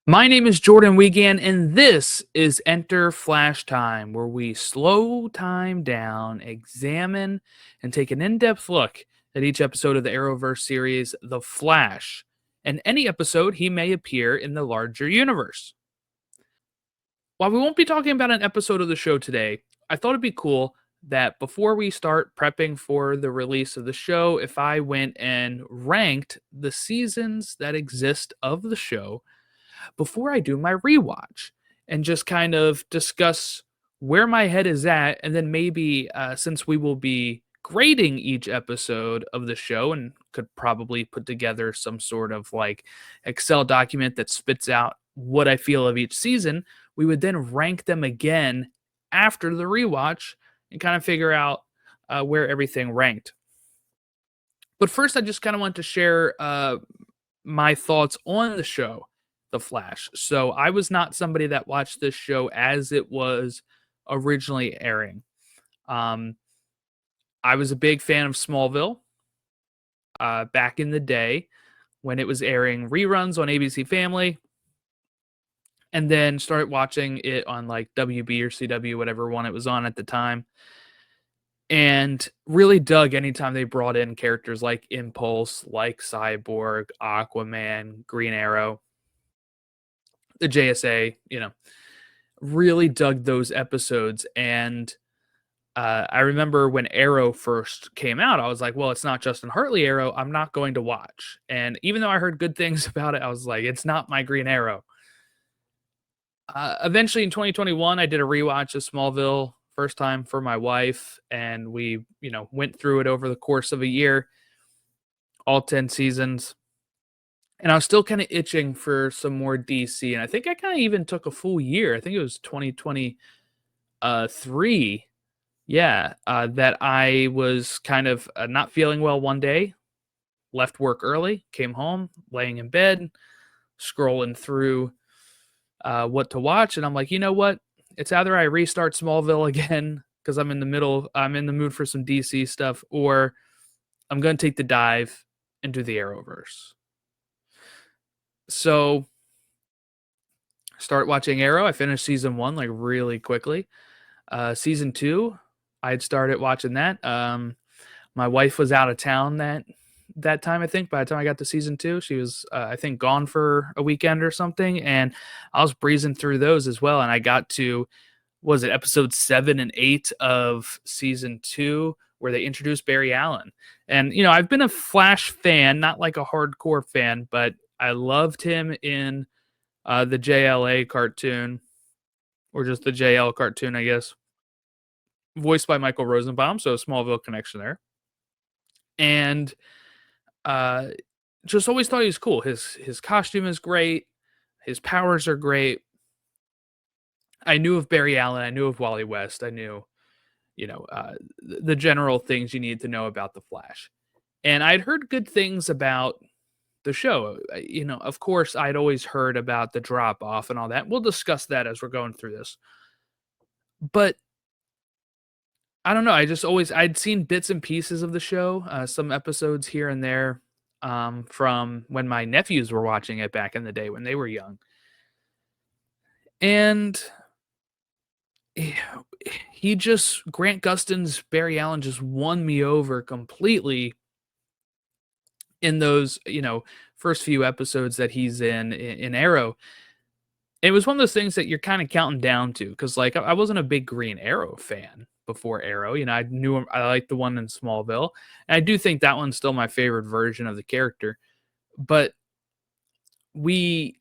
My name is Jordan Wiegand, and this is Enter Flash Time, where we slow time down, examine, and take an in depth look at each episode of the Arrowverse series, The Flash, and any episode he may appear in the larger universe. While we won't be talking about an episode of the show today, I thought it'd be cool that before we start prepping for the release of the show, if I went and ranked the seasons that exist of the show before I do my rewatch and just kind of discuss where my head is at. And then maybe since we will be grading each episode of the show and could probably put together some sort of like Excel document that spits out what I feel of each season, we would then rank them again after the rewatch and kind of figure out where everything ranked. But first, I just kind of want to share my thoughts on the show, The Flash. So I was not somebody that watched this show as it was originally airing. I was a big fan of Smallville back in the day when it was airing reruns on ABC Family, and then started watching it on like WB or CW, whatever one it was on at the time. And really dug anytime they brought in characters like Impulse, like Cyborg, Aquaman, Green Arrow, the JSA, really dug those episodes. And I remember when Arrow first came out, I was like, well, it's not Justin Hartley Arrow. I'm not going to watch. And even though I heard good things about it, I was like, it's not my Green Arrow. Eventually in 2021, I did a rewatch of Smallville first time for my wife. And we, went through it over the course of a year, all 10 seasons. And I was still kind of itching for some more DC. And I think I kind of even took a full year. I think it was 2023. Yeah. That I was kind of not feeling well one day, left work early, came home, laying in bed, scrolling through what to watch. And I'm like, you know what? It's either I restart Smallville again because I'm in the mood for some DC stuff, or I'm going to take the dive into the Arrowverse. So start watching Arrow. I finished season 1 like really quickly. Season 2, I'd started watching that. My wife was out of town that time. I think by the time I got to season 2, she was I think gone for a weekend or something, and I was breezing through those as well. And I got to, was it episode 7 and 8 of season 2, where they introduced Barry Allen. And I've been a Flash fan, not like a hardcore fan, but I loved him in the JLA cartoon, or just the JL cartoon, I guess, voiced by Michael Rosenbaum. So a Smallville connection there. And just always thought he was cool. His costume is great. His powers are great. I knew of Barry Allen. I knew of Wally West. I knew, the general things you need to know about the Flash. And I'd heard good things about the show. Of course, I'd always heard about the drop off and all that. We'll discuss that as we're going through this. But I don't know. I'd seen bits and pieces of the show, some episodes here and there, from when my nephews were watching it back in the day when they were young. And Grant Gustin's Barry Allen just won me over completely in those, first few episodes that he's in Arrow. It was one of those things that you're kind of counting down to, because like I wasn't a big Green Arrow fan before Arrow. I knew I liked the one in Smallville, and I do think that one's still my favorite version of the character. But I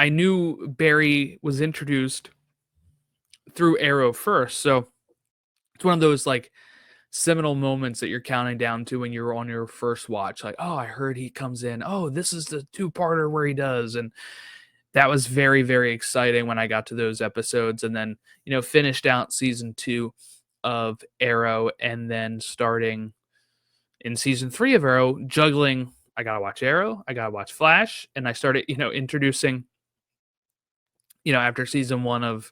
knew Barry was introduced through Arrow first, so it's one of those like seminal moments that you're counting down to when you're on your first watch. Like, oh, I heard he comes in. Oh, this is the 2-parter where he does. And that was very, very exciting when I got to those episodes. And then, finished out season 2 of Arrow, and then starting in season 3 of Arrow, juggling, I got to watch Arrow, I got to watch Flash. And I started, introducing, after season 1 of,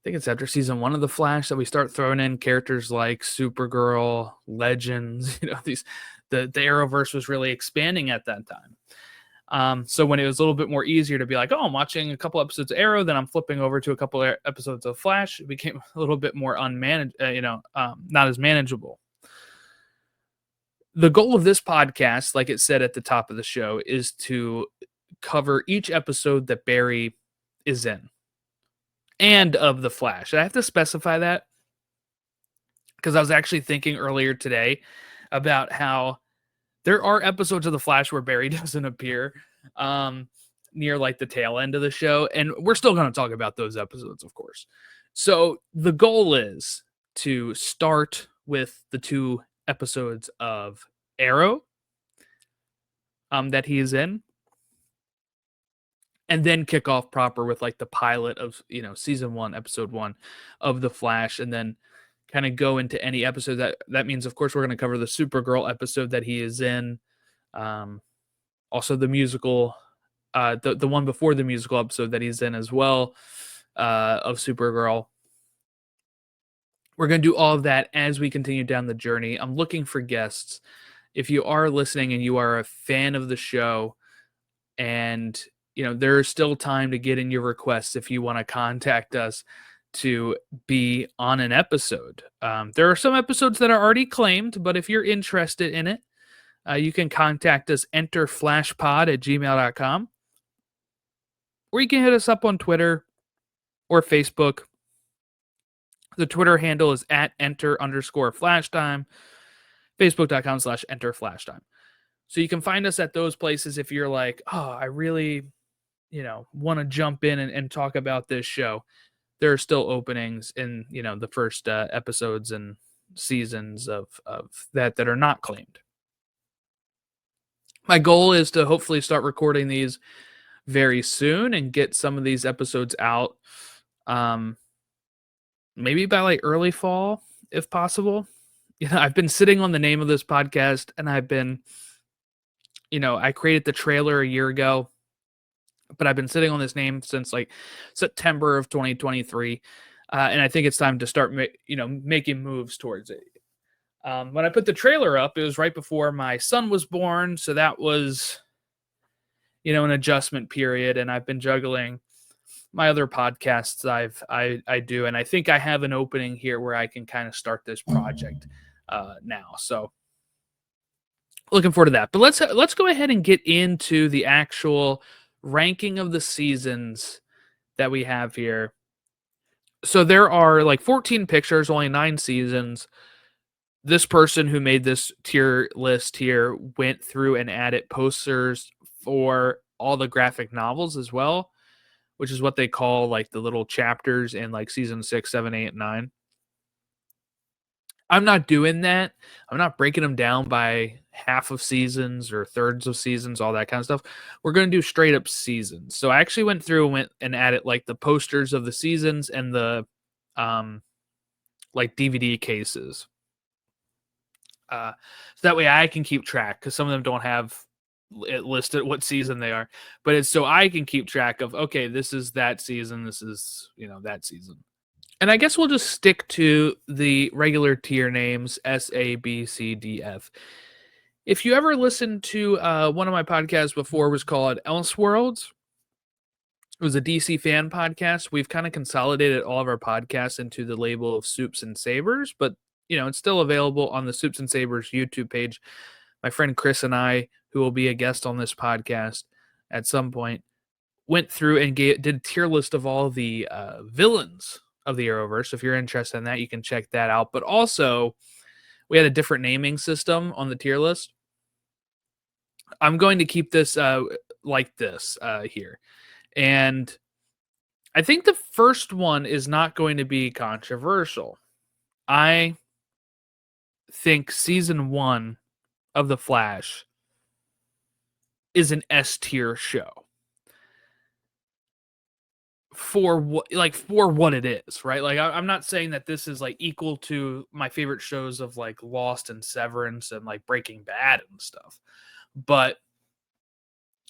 I think it's after season 1 of The Flash that we start throwing in characters like Supergirl, Legends, the Arrowverse was really expanding at that time. So when it was a little bit more easier to be like, oh, I'm watching a couple episodes of Arrow, then I'm flipping over to a couple episodes of Flash, it became a little bit more not as manageable. The goal of this podcast, like it said at the top of the show, is to cover each episode that Barry is in and of the Flash. I have to specify that because I was actually thinking earlier today about how there are episodes of the Flash where Barry doesn't appear near like the tail end of the show, and we're still going to talk about those episodes, of course. So the goal is to start with the 2 episodes of Arrow that he is in, and then kick off proper with like the pilot of season 1, episode 1 of the Flash, and then kind of go into any episode that means, of course, we're going to cover the Supergirl episode that he is in, also the musical, the one before the musical episode that he's in as well, of Supergirl. We're going to do all of that as we continue down the journey. I'm looking for guests. If you are listening and you are a fan of the show, and there's still time to get in your requests if you want to contact us to be on an episode. There are some episodes that are already claimed, but if you're interested in it, you can contact us, enterflashpod@gmail.com, or you can hit us up on Twitter or Facebook. The Twitter handle is @enter_flashtime, facebook.com/enterflashtime. So you can find us at those places if you're like, oh, I really, want to jump in and talk about this show. There are still openings in, the first episodes and seasons of that are not claimed. My goal is to hopefully start recording these very soon and get some of these episodes out maybe by like early fall, if possible. I've been sitting on the name of this podcast, and I've been, I created the trailer a year ago, but I've been sitting on this name since like September of 2023. And I think it's time to start, making moves towards it. When I put the trailer up, it was right before my son was born. So that was, an adjustment period. And I've been juggling my other podcasts I do. And I think I have an opening here where I can kind of start this project now. So looking forward to that. But let's go ahead and get into the actual ranking of the seasons that we have here. So there are like 14 pictures, only 9 seasons. This person who made this tier list here went through and added posters for all the graphic novels as well, which is what they call like the little chapters in like season 6, 7, 8, and 9. I'm not doing that. I'm not breaking them down by half of seasons or thirds of seasons, all that kind of stuff. We're going to do straight up seasons. So I actually went through and added like the posters of the seasons and the like DVD cases. So that way I can keep track, because some of them don't have it listed what season they are, but it's so I can keep track of, okay, this is that season, this is that season. And I guess we'll just stick to the regular tier names, S, A, B, C, D, F. If you ever listened to one of my podcasts before, it was called Elseworlds. It was a DC fan podcast. We've kind of consolidated all of our podcasts into the label of Soups and Sabers, but it's still available on the Soups and Sabers YouTube page. My friend Chris and I, who will be a guest on this podcast at some point, went through and did a tier list of all the villains of the Arrowverse. If you're interested in that, you can check that out. But also, we had a different naming system on the tier list. I'm going to keep this like this here. And I think the first one is not going to be controversial. I think season 1 of The Flash is an S tier show for what it is, right? Like I'm not saying that this is like equal to my favorite shows of like Lost and Severance and like Breaking Bad and stuff, but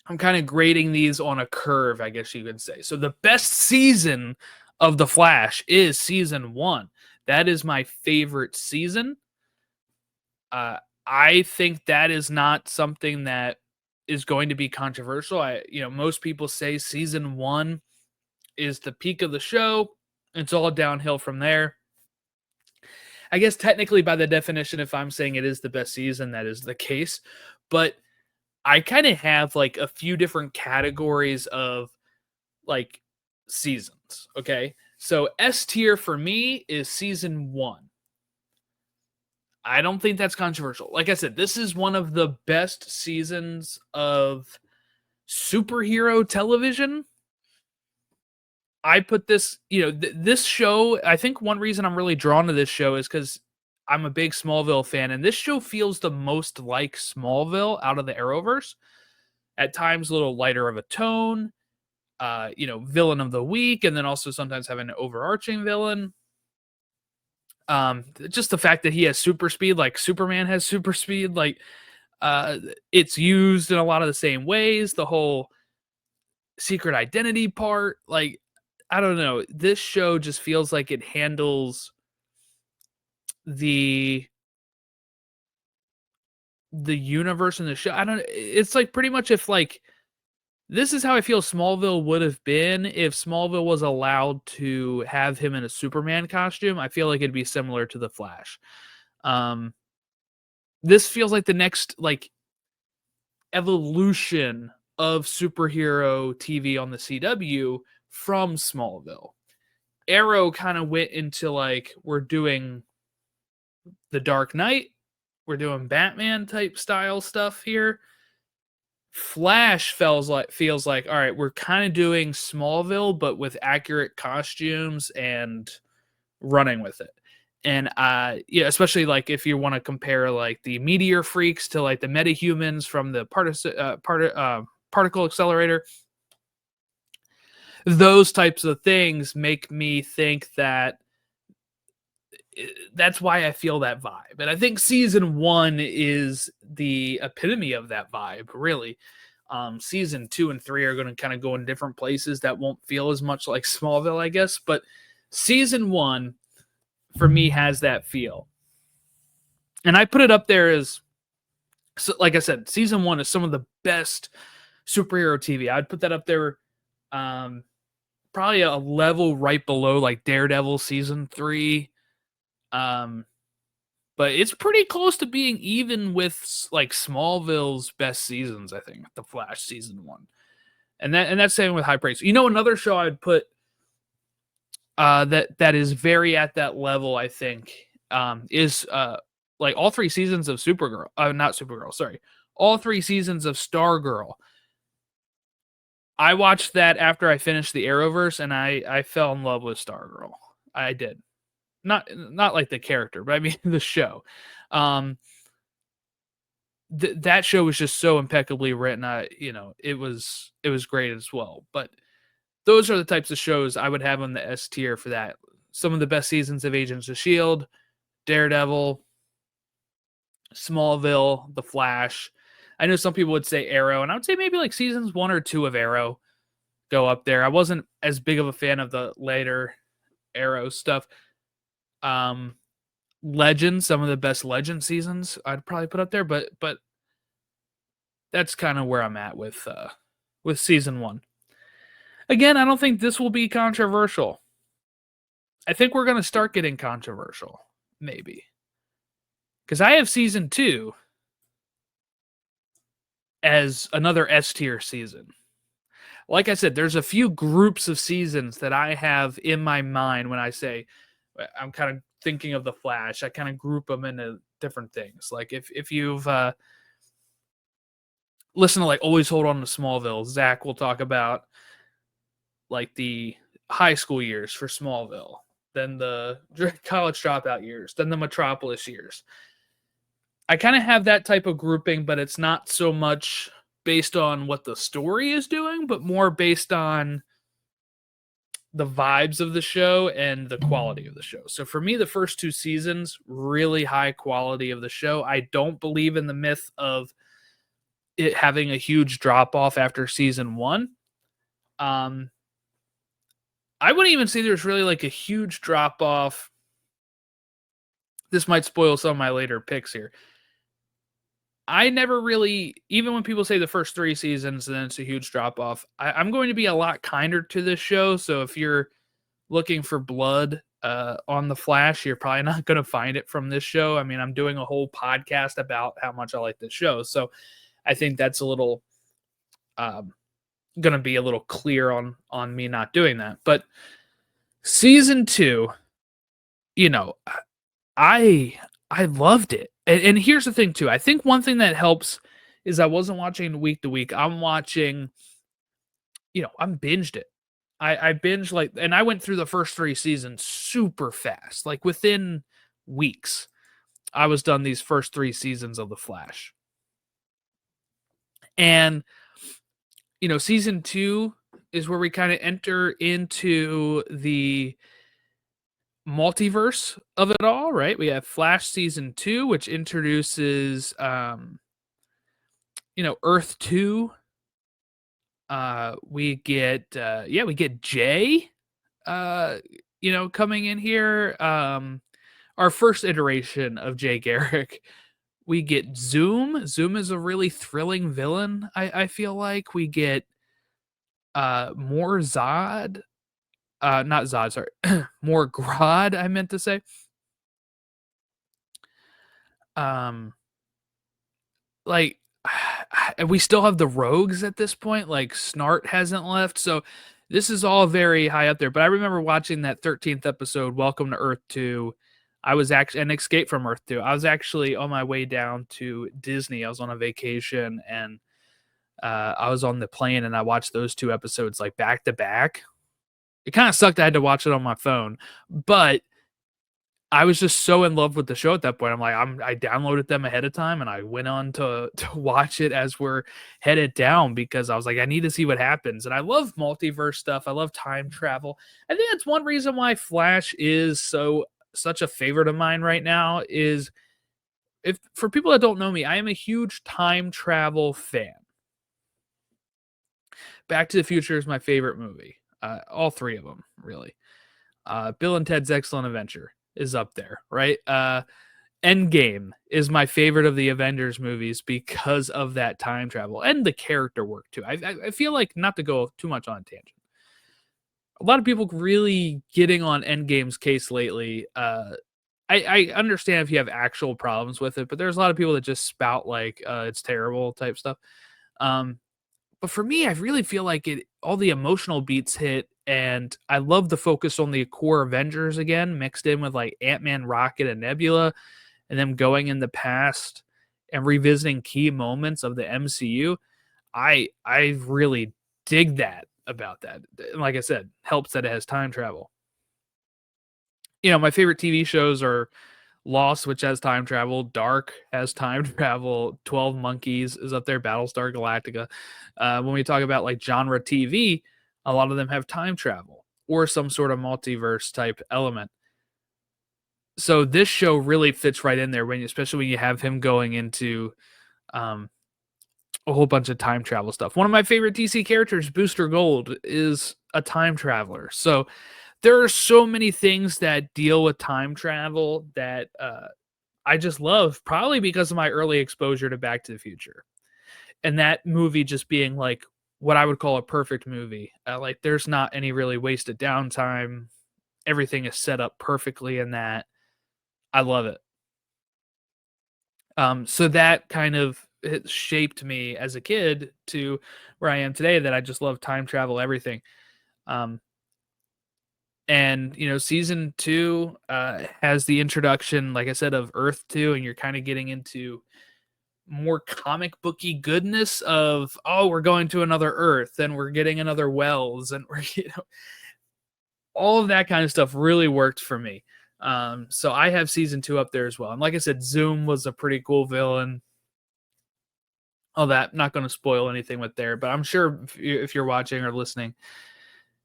I'm kind of grading these on a curve, I guess you could say. So the best season of The Flash is season 1. That is my favorite season. I think that is not something that is going to be controversial. Most people say season 1 is the peak of the show. It's all downhill from there. I guess technically by the definition, if I'm saying it is the best season, that is the case. But I kind of have like a few different categories of like seasons. Okay. So S tier for me is season 1. I don't think that's controversial. Like I said, this is one of the best seasons of superhero television. I put this, this show, I think one reason I'm really drawn to this show is because I'm a big Smallville fan, and this show feels the most like Smallville out of the Arrowverse. At times, a little lighter of a tone, villain of the week, and then also sometimes having an overarching villain. Just the fact that he has super speed, like Superman has super speed, like it's used in a lot of the same ways. The whole secret identity part, like I don't know. This show just feels like it handles the universe in the show. I don't. It's like pretty much if like this is how I feel Smallville would have been if Smallville was allowed to have him in a Superman costume. I feel like it'd be similar to the Flash. Um, this feels like the next like evolution of superhero TV on the CW from Smallville. Arrow kind of went into like we're doing the Dark Knight, we're doing Batman type style stuff here. Flash feels like all right, we're kind of doing Smallville but with accurate costumes and running with it. And especially like if you want to compare like the meteor freaks to like the metahumans from the particle accelerator, those types of things make me think that that's why I feel that vibe. And I think season 1 is the epitome of that vibe, really. Season 2 and 3 are going to kind of go in different places that won't feel as much like Smallville, I guess. But season 1 for me has that feel. And I put it up there as, so, like I said, season 1 is some of the best superhero TV. I'd put that up there, probably a level right below like Daredevil season 3. But it's pretty close to being even with like Smallville's best seasons, I think, The Flash season 1. And that's saying with high praise. Another show I'd put that is very at that level, I think, is like all 3 seasons of Supergirl. Not Supergirl, sorry. All 3 seasons of Stargirl. I watched that after I finished the Arrowverse, and I fell in love with Stargirl. I did. Not like the character, but I mean the show. That show was just so impeccably written. It was great as well. But those are the types of shows I would have on the S tier for that. Some of the best seasons of Agents of S.H.I.E.L.D., Daredevil, Smallville, The Flash. I know some people would say Arrow, and I would say maybe like seasons 1 or 2 of Arrow go up there. I wasn't as big of a fan of the later Arrow stuff. Legend, some of the best Legend seasons I'd probably put up there, but that's kind of where I'm at with season 1. Again, I don't think this will be controversial. I think we're going to start getting controversial, maybe. Because I have season 2 as another S tier season. Like I said, there's a few groups of seasons that I have in my mind when I say I'm kind of thinking of the Flash. I kind of group them into different things. Like if you've listened to like Always Hold On to Smallville, Zach will talk about like the high school years for Smallville, then the college dropout years, then the Metropolis years. I kind of have that type of grouping, but it's not so much based on what the story is doing, but more based on the vibes of the show and the quality of the show. So for me, the first 2 seasons, really high quality of the show. I don't believe in the myth of it having a huge drop off after season 1. I wouldn't even say there's really like a huge drop off. This might spoil some of my later picks here. I never really, even when people say the first 3 seasons, then it's a huge drop off. I'm going to be a lot kinder to this show. So if you're looking for blood on the Flash, you're probably not going to find it from this show. I mean, I'm doing a whole podcast about how much I like this show, so I think that's a little um, going to be a little clear on me not doing that. But season 2, you know, I loved it. And here's the thing too. I think one thing that helps is I wasn't watching week to week. I'm watching, I'm binged it. I binged like, and I went through the first 3 seasons super fast. Like within weeks, I was done these first 3 seasons of The Flash. And season 2 is where we kind of enter into the multiverse of it all, right? We have Flash season 2, which introduces Earth 2. We get Jay coming in here. Our first iteration of Jay Garrick. We get Zoom. Zoom is a really thrilling villain, I feel like. We get more Zod. Not Zod, sorry. More Grodd, I meant to say. Like, we still have the rogues at this point. Like, Snart hasn't left. So this is all very high up there. But I remember watching that 13th episode, Welcome to Earth 2. I was actually an Escape from Earth 2. I was actually on my way down to Disney. I was on a vacation, and I was on the plane, and I watched those 2 episodes like back to back. It kind of sucked I had to watch it on my phone, but I was just so in love with the show at that point. I downloaded them ahead of time, and I went on to watch it as we're headed down, because I was like, I need to see what happens. And I love multiverse stuff. I love time travel. I think that's one reason why Flash is such a favorite of mine right now. Is, if for people that don't know me, I am a huge time travel fan. Back to the Future is my favorite movie. All 3 of them, really. Bill and Ted's Excellent Adventure is up there, right? Endgame is my favorite of the Avengers movies because of that time travel and the character work too. I feel like, not to go too much on a tangent, a lot of people really getting on Endgame's case lately. I understand if you have actual problems with it, but there's a lot of people that just spout like it's terrible type stuff. But for me, I really feel like all the emotional beats hit, and I love the focus on the core Avengers again, mixed in with like Ant-Man, Rocket, and Nebula, and them going in the past and revisiting key moments of the MCU. I really dig that about that. And like I said, helps that it has time travel. My favorite TV shows are Lost, which has time travel. Dark has time travel. 12 Monkeys is up there. Battlestar Galactica. When we talk about like genre TV, a lot of them have time travel or some sort of multiverse type element. So this show really fits right in there, especially when you have him going into a whole bunch of time travel stuff. One of my favorite DC characters, Booster Gold, is a time traveler. So there are so many things that deal with time travel that I just love, probably because of my early exposure to Back to the Future. And that movie just being like what I would call a perfect movie. Like, there's not any really wasted downtime. Everything is set up perfectly in that. I love it. So that kind of it shaped me as a kid to where I am today, that I just love time travel, everything. And season 2 has the introduction, like I said, of Earth 2, and you're kind of getting into more comic booky goodness of, oh, we're going to another Earth, and we're getting another Wells, and we're all of that kind of stuff really worked for me. So I have season 2 up there as well. And like I said, Zoom was a pretty cool villain. All that, not going to spoil anything with there, but I'm sure if you're watching or listening,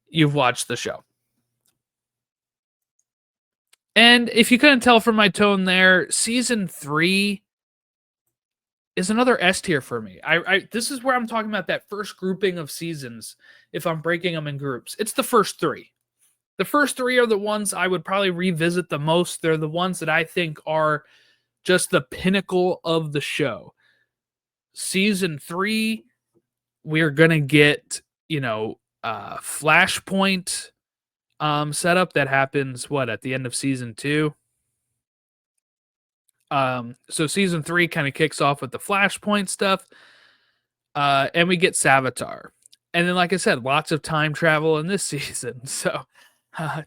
you've watched the show. And if you couldn't tell from my tone there, season 3 is another S tier for me. This is where I'm talking about that first grouping of seasons. If I'm breaking them in groups, it's the first 3. The first 3 are the ones I would probably revisit the most. They're the ones that I think are just the pinnacle of the show. Season 3, we're gonna get, Flashpoint setup that happens at the end of season 2. So season 3 kind of kicks off with the Flashpoint stuff, and we get Savitar. And then, like I said, lots of time travel in this season. So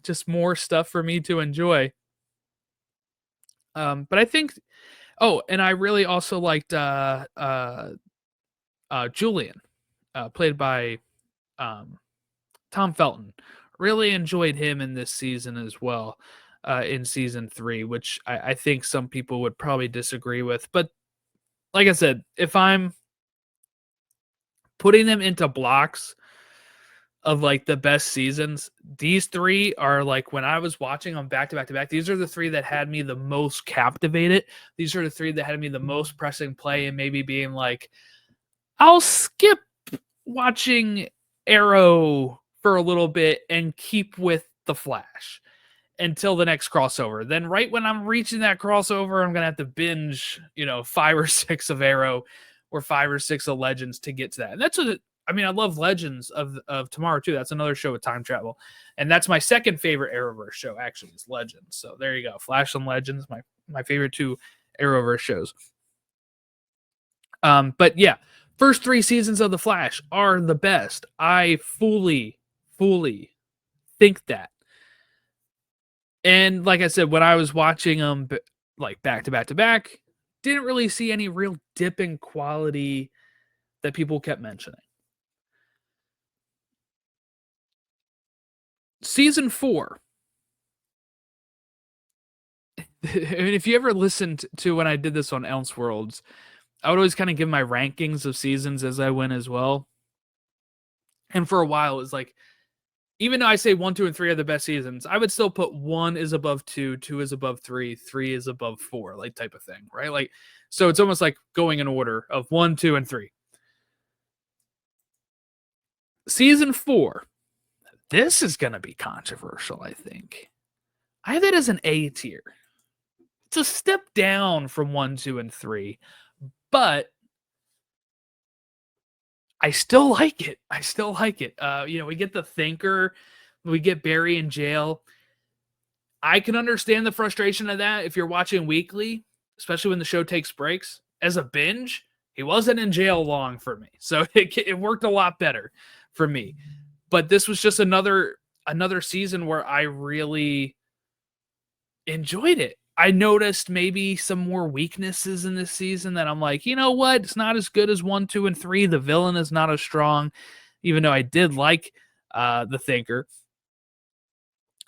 just more stuff for me to enjoy. But I think, and I really also liked Julian, played by Tom Felton. Really enjoyed him in this season as well, in season 3, which I think some people would probably disagree with. But like I said, if I'm putting them into blocks of like the best seasons, these 3 are like, when I was watching them back to back to back, these are the 3 that had me the most captivated. These are the 3 that had me the most pressing play and maybe being like, I'll skip watching Arrow for a little bit and keep with the Flash until the next crossover. Then right when I'm reaching that crossover, I'm going to have to binge, 5 or 6 of Arrow or 5 or 6 of Legends to get to that. And that's what I love Legends of Tomorrow too. That's another show with time travel. And that's my second favorite Arrowverse show, actually, is Legends. So there you go. Flash and Legends, my favorite 2 Arrowverse shows. But yeah, first 3 seasons of The Flash are the best. I fully think that. And like I said, when I was watching them like back to back to back, didn't really see any real dip in quality that people kept mentioning. Season 4. If you ever listened to when I did this on Elseworlds, I would always kind of give my rankings of seasons as I went as well. And for a while, it was like, even though I say 1, 2, and 3 are the best seasons, I would still put 1 is above 2, 2 is above 3, 3 is above 4, like type of thing, right? Like, so it's almost like going in order of 1, 2, and 3. Season 4. This is going to be controversial, I think. I have it as an A tier. It's a step down from 1, 2, and 3, but I still like it. We get the Thinker, we get Barry in jail. I can understand the frustration of that if you're watching weekly, especially when the show takes breaks. As a binge, he wasn't in jail long for me, so it worked a lot better for me. But this was just another season where I really enjoyed it. I noticed maybe some more weaknesses in this season that I'm like, you know what? It's not as good as 1, 2, and 3. The villain is not as strong, even though I did like the Thinker.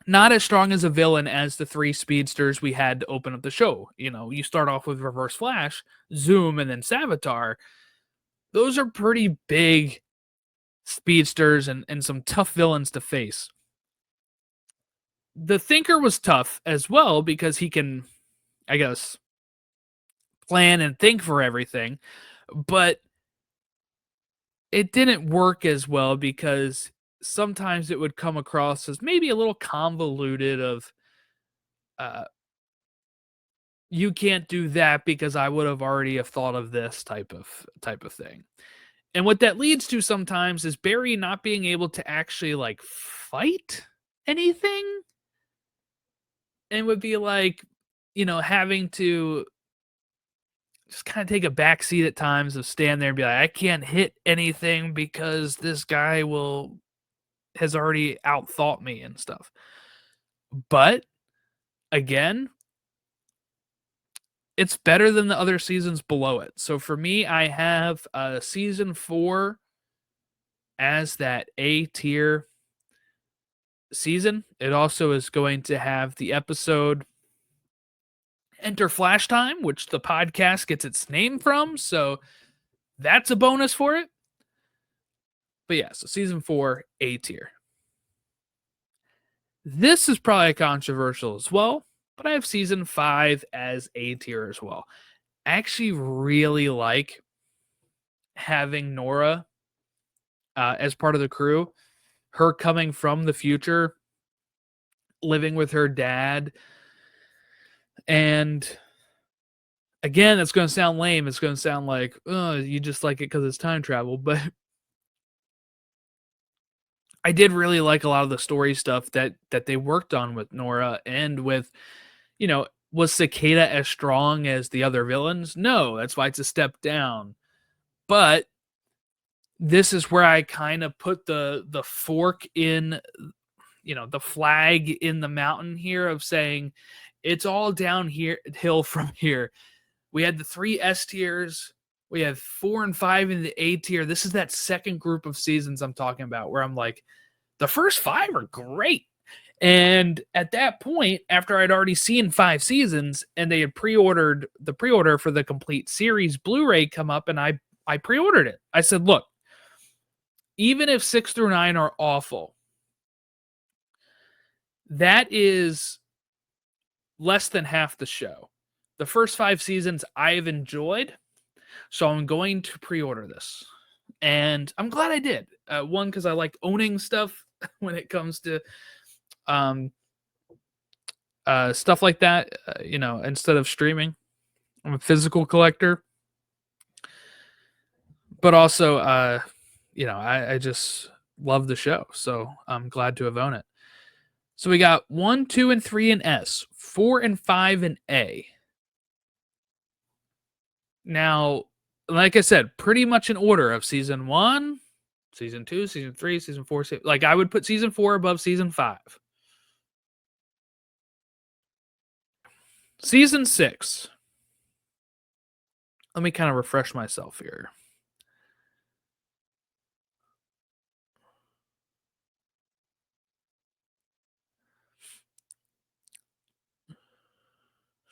Not as strong as a villain as the 3 speedsters we had to open up the show. You start off with Reverse Flash, Zoom, and then Savitar. Those are pretty big speedsters and some tough villains to face. The Thinker was tough as well because he can, I guess, plan and think for everything, but it didn't work as well because sometimes it would come across as maybe a little convoluted of, you can't do that because I would have already have thought of this type of thing. And what that leads to sometimes is Barry not being able to actually like fight anything, and would be like, having to just kind of take a back seat at times of stand there and be like, I can't hit anything because this guy has already outthought me and stuff. But again, it's better than the other seasons below it. So for me, I have season 4 as that A tier season. It also is going to have the episode Enter Flashtime, which the podcast gets its name from. So that's a bonus for it. But yeah, so season 4, A tier. This is probably controversial as well, but I have season 5 as A tier as well. I actually really like having Nora as part of the crew. Her coming from the future, living with her dad, and Again, it's going to sound lame. It's going to sound like, oh, you just like it because it's time travel. But I did really like a lot of the story stuff that they worked on with Nora and with, was Cicada as strong as the other villains? No, that's why it's a step down. But this is where I kind of put the fork in, the flag in the mountain here of saying it's all down here hill from here. We had the 3 S tiers. We have 4 and 5 in the A tier. This is that second group of seasons I'm talking about where I'm like, the first 5 are great. And at that point, after I'd already seen 5 seasons and they had pre-ordered the pre-order for the complete series Blu-ray come up, and I pre-ordered it. I said, look, even if 6 through 9 are awful, that is less than half the show. The first 5 seasons I've enjoyed, so I'm going to pre-order this. And I'm glad I did. One, because I like owning stuff when it comes to um, stuff like that, instead of streaming. I'm a physical collector, but also, I just love the show, so I'm glad to have owned it. So we got 1, 2, and 3 in S, 4 and 5 in A. Now, like I said, pretty much in order of season 1, season 2, season 3, season 4. Like I would put season 4 above season 5. Season 6. Let me kind of refresh myself here.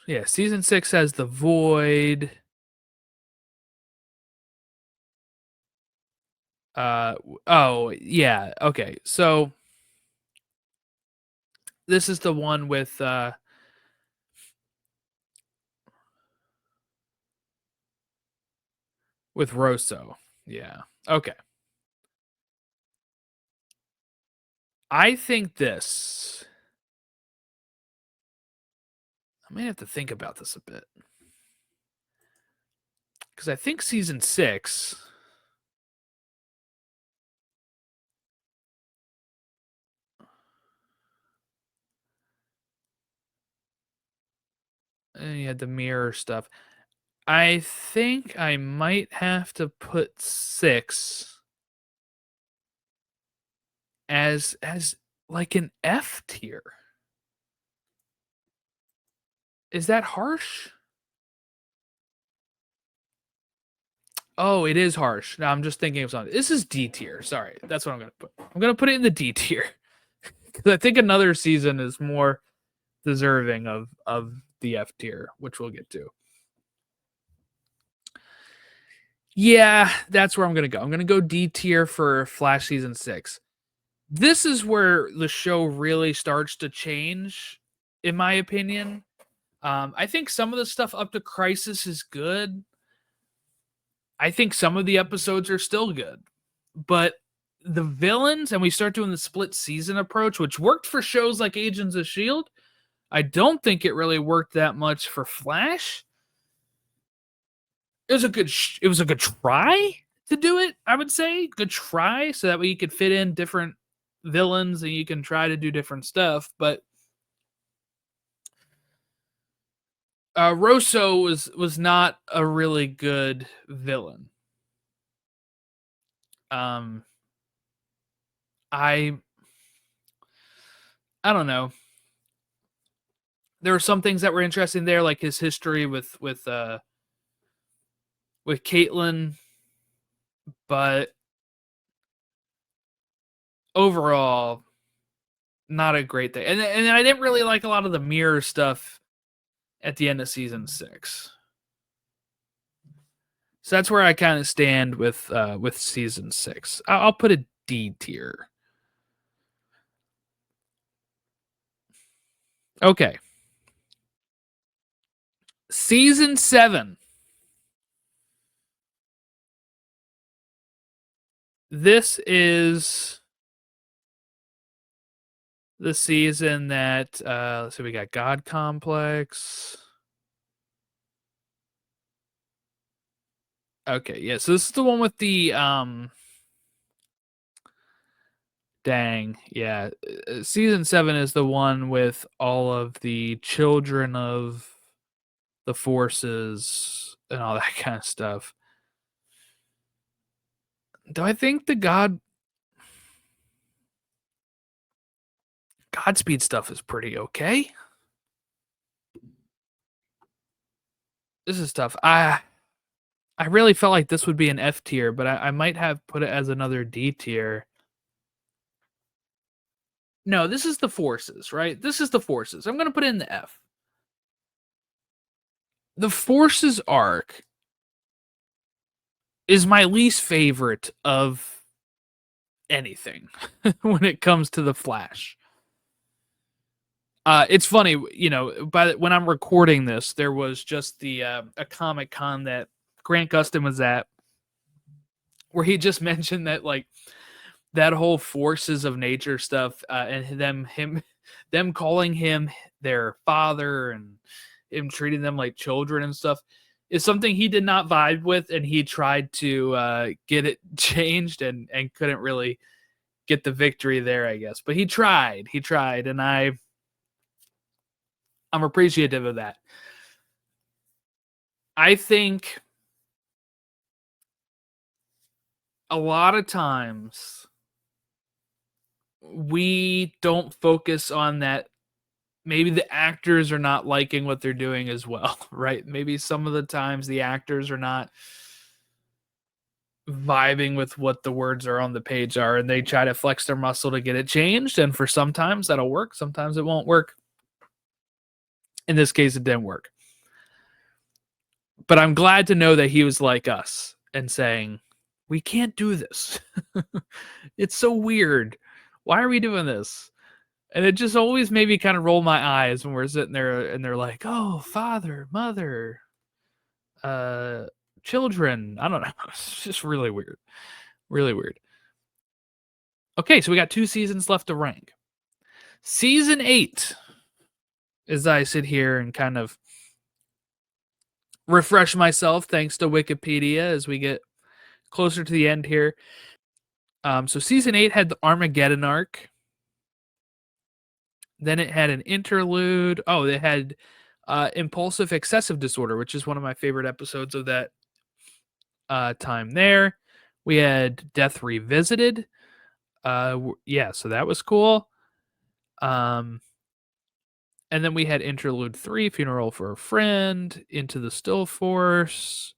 Yeah, season 6 has The Void. Oh, yeah. Okay. So this is the one with Rosso. Yeah. Okay. I think this. I may have to think about this a bit. Because I think season 6. You had the mirror stuff. I think I might have to put 6 as like an F tier. Is that harsh? Oh, it is harsh. Now I'm just thinking of something. This is D tier. Sorry, that's what I'm gonna put. I'm gonna put it in the D tier because I think another season is more deserving of the F tier, which we'll get to. Yeah, that's where I'm gonna go. I'm gonna go D tier for Flash season 6. This is where the show really starts to change, in my opinion. I think some of the stuff up to Crisis is good. I think some of the episodes are still good, but the villains, and we start doing the split season approach, which worked for shows like Agents of Shield. I don't think it really worked that much for Flash. It was a good try to do it. I would say good try, so that way you could fit in different villains and you can try to do different stuff. But Rosso was not a really good villain. Um, I I don't know. There were some things that were interesting there, like his history with Caitlyn, but overall, not a great thing. And I didn't really like a lot of the mirror stuff at the end of season 6. So that's where I kind of stand with season 6. I'll put a D tier. Okay. Season 7. This is the season that let's see, we got God Complex. Okay, yeah. So this is the one with the dang, yeah. Season 7 is the one with all of the children of the forces and all that kind of stuff. Do I think the Godspeed stuff is pretty okay? This is tough. I really felt like this would be an F tier, but I might have put it as another D tier. No, this is the forces, right? This is the forces. I'm gonna put it in the F. The forces arc is my least favorite of anything when it comes to the Flash. It's funny, when I'm recording this, there was just a Comic Con that Grant Gustin was at, where he just mentioned that like that whole forces of nature stuff, and them calling him their father and him treating them like children and stuff is something he did not vibe with, and he tried to get it changed and couldn't really get the victory there, I guess. But he tried, and I'm appreciative of that. I think a lot of times we don't focus on that. Maybe the actors are not liking what they're doing as well, right? Maybe some of the times the actors are not vibing with what the words are on the page are, and they try to flex their muscle to get it changed. And for sometimes that'll work, sometimes it won't work. In this case, it didn't work. But I'm glad to know that he was like us and saying, we can't do this. It's so weird. Why are we doing this? And it just always made me kind of roll my eyes when we're sitting there and they're like, oh, father, mother, uh, children. I don't know. It's just really weird. Really weird. Okay, so we got 2 seasons left to rank. Season 8, as I sit here and kind of refresh myself thanks to Wikipedia as we get closer to the end here. So season 8 had the Armageddon arc. Then it had an interlude. Oh, it had impulsive excessive disorder, which is one of my favorite episodes of that time there. We had Death Revisited. Yeah, so that was cool. And then we had Interlude 3, Funeral for a Friend, Into the Still Force.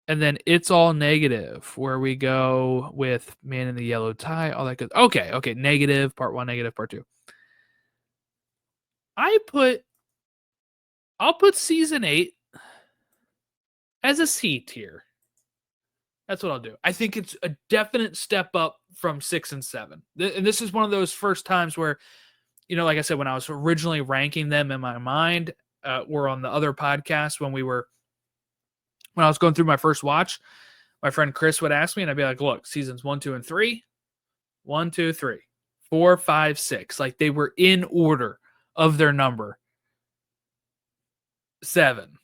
And then It's All Negative, where we go with Man in the Yellow Tie, all that good. Okay, negative, part 1, negative, part 2. I'll put season 8 as a C tier. That's what I'll do. I think it's a definite step up from 6 and 7. And this is one of those first times where, like I said, when I was originally ranking them in my mind, or on the other podcast when I was going through my first watch, my friend Chris would ask me, and I'd be like, look, seasons 1, 2, and 3, 1, 2, 3, 4, 5, 6. Like they were in order of their number. 7.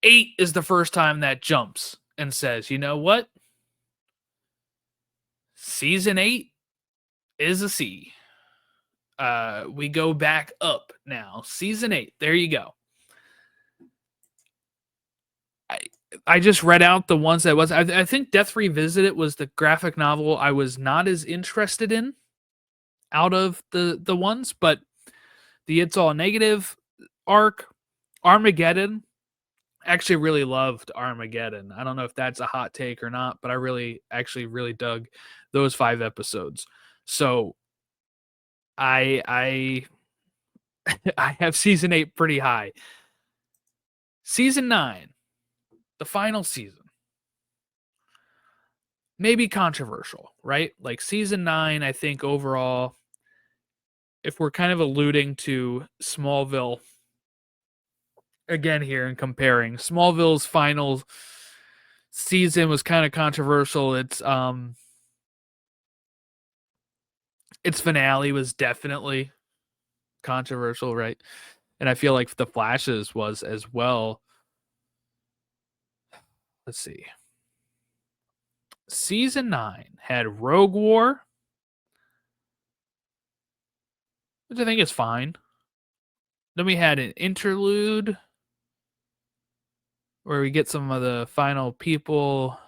8 is the first time that jumps and says, you know what? Season 8 is a C. We go back up now. Season 8. There you go. I just read out the ones that was. I think Death Revisited was the graphic novel I was not as interested in out of the ones, but the It's All Negative arc, Armageddon. Actually really loved Armageddon. I don't know if that's a hot take or not, but I really dug those 5 episodes. So I I have season 8 pretty high. Season 9, the final season. Maybe controversial, right? Like season 9, I think overall, if we're kind of alluding to Smallville again here and comparing, Smallville's final season was kind of controversial. Its finale was definitely controversial, right? And I feel like the Flash's was as well. let's see. Season 9 had Rogue War, which I think is fine. Then we had an interlude where we get some of the final people.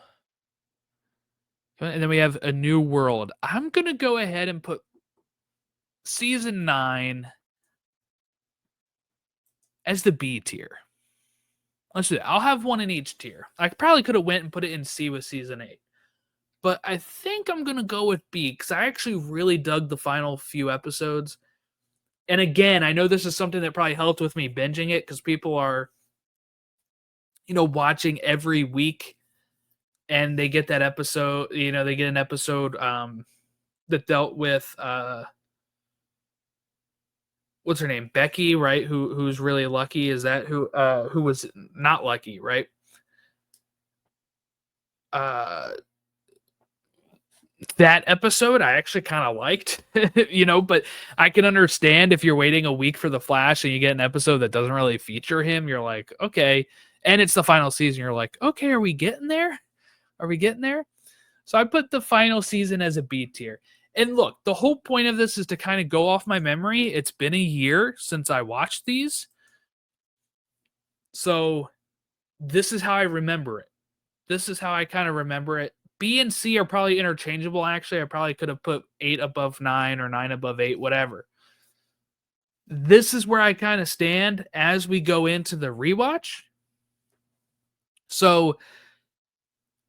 And then we have a new world. I'm going to go ahead and put season 9 as the B tier. Let's do that. I'll have one in each tier. I probably could have went and put it in C with season 8. But I think I'm going to go with B because I actually really dug the final few episodes. And again, I know this is something that probably helped with me binging it because people are, watching every week and they get that episode, they get an episode that dealt with, what's her name? Becky, right? Who's really lucky. Is that who was not lucky, right? That episode I actually kind of liked, but I can understand if you're waiting a week for the Flash and you get an episode that doesn't really feature him, you're like, okay. And it's the final season. You're like, okay, are we getting there? Are we getting there? So I put the final season as a B tier. And look, the whole point of this is to kind of go off my memory. It's been a year since I watched these. So this is how I remember it. This is how I kind of remember it. B and C are probably interchangeable, actually. I probably could have put 8 above 9 or 9 above 8, whatever. This is where I kind of stand as we go into the rewatch. So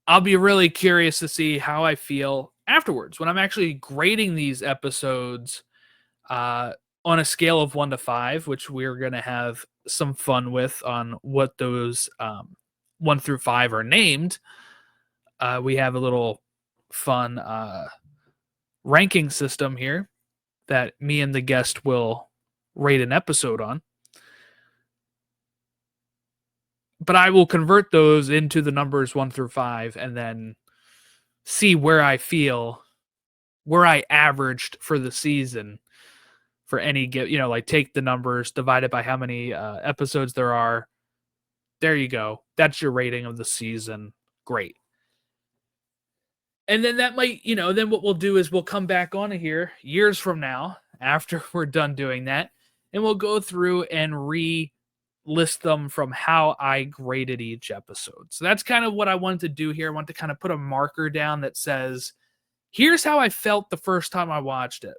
I'll be really curious to see how I feel afterwards when I'm actually grading these episodes on a scale of 1 to 5, which we're going to have some fun with on what those 1 through 5 are named. We have a little fun ranking system here that me and the guest will rate an episode on. But I will convert those into the numbers 1 through 5 and then see where I feel, where I averaged for the season for any, like take the numbers, divide it by how many episodes there are. There you go. That's your rating of the season. Great. And then that might, then what we'll do is we'll come back on here years from now after we're done doing that, and we'll go through and list them from how I graded each episode. So that's kind of what I wanted to do here. I want to kind of put a marker down that says, here's how I felt the first time I watched it.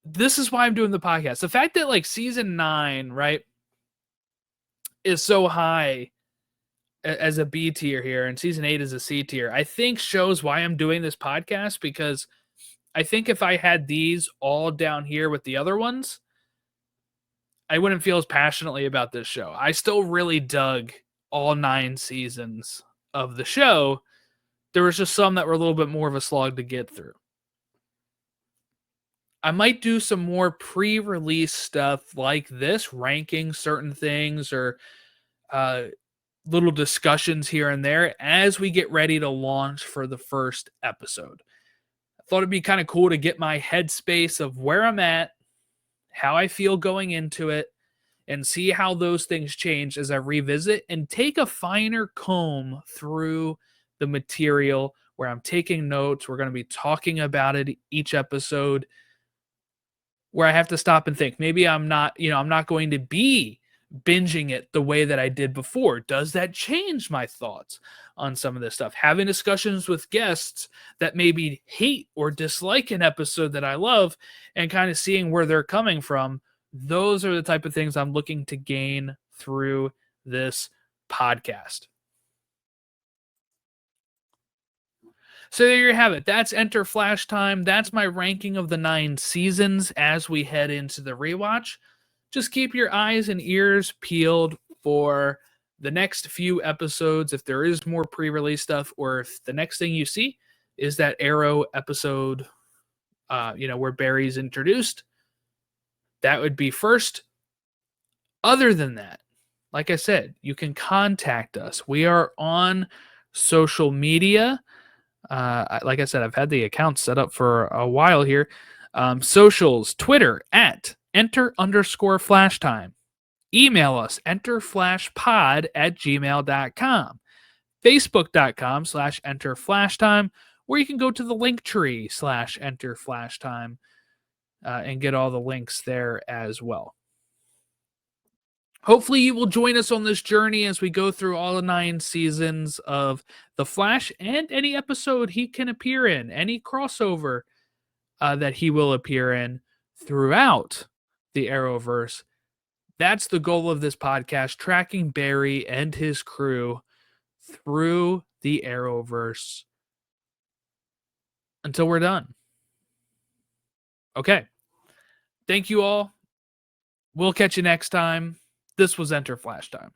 This is why I'm doing the podcast. The fact that like season 9, right, is so high as a B tier here and season 8 is a C tier, I think shows why I'm doing this podcast, because I think if I had these all down here with the other ones, I wouldn't feel as passionately about this show. I still really dug all 9 seasons of the show. There was just some that were a little bit more of a slog to get through. I might do some more pre-release stuff like this, ranking certain things or little discussions here and there as we get ready to launch for the first episode. I thought it'd be kind of cool to get my headspace of where I'm at, how I feel going into it, and see how those things change as I revisit and take a finer comb through the material where I'm taking notes. We're going to be talking about it each episode, where I have to stop and think, maybe I'm not going to be binging it the way that I did before. Does that change my thoughts on some of this stuff? Having discussions with guests that maybe hate or dislike an episode that I love and kind of seeing where they're coming from. Those are the type of things I'm looking to gain through this podcast. So there you have it. That's Enter Flash Time. That's my ranking of the 9 seasons as we head into the rewatch. Just keep your eyes and ears peeled for the next few episodes. If there is more pre-release stuff, or if the next thing you see is that Arrow episode, where Barry's introduced, that would be first. Other than that, like I said, you can contact us. We are on social media. Like I said, I've had the account set up for a while here. Socials, Twitter at enter_flashtime. Email us, enterflashpod@gmail.com, facebook.com/enterflashtime, or you can go to the Linktree/enterflashtime and get all the links there as well. Hopefully you will join us on this journey as we go through all the 9 seasons of The Flash and any episode he can appear in, any crossover that he will appear in throughout the Arrowverse. That's the goal of this podcast, tracking Barry and his crew through the Arrowverse until we're done. Okay. Thank you all. We'll catch you next time. This was Enter Flash Time.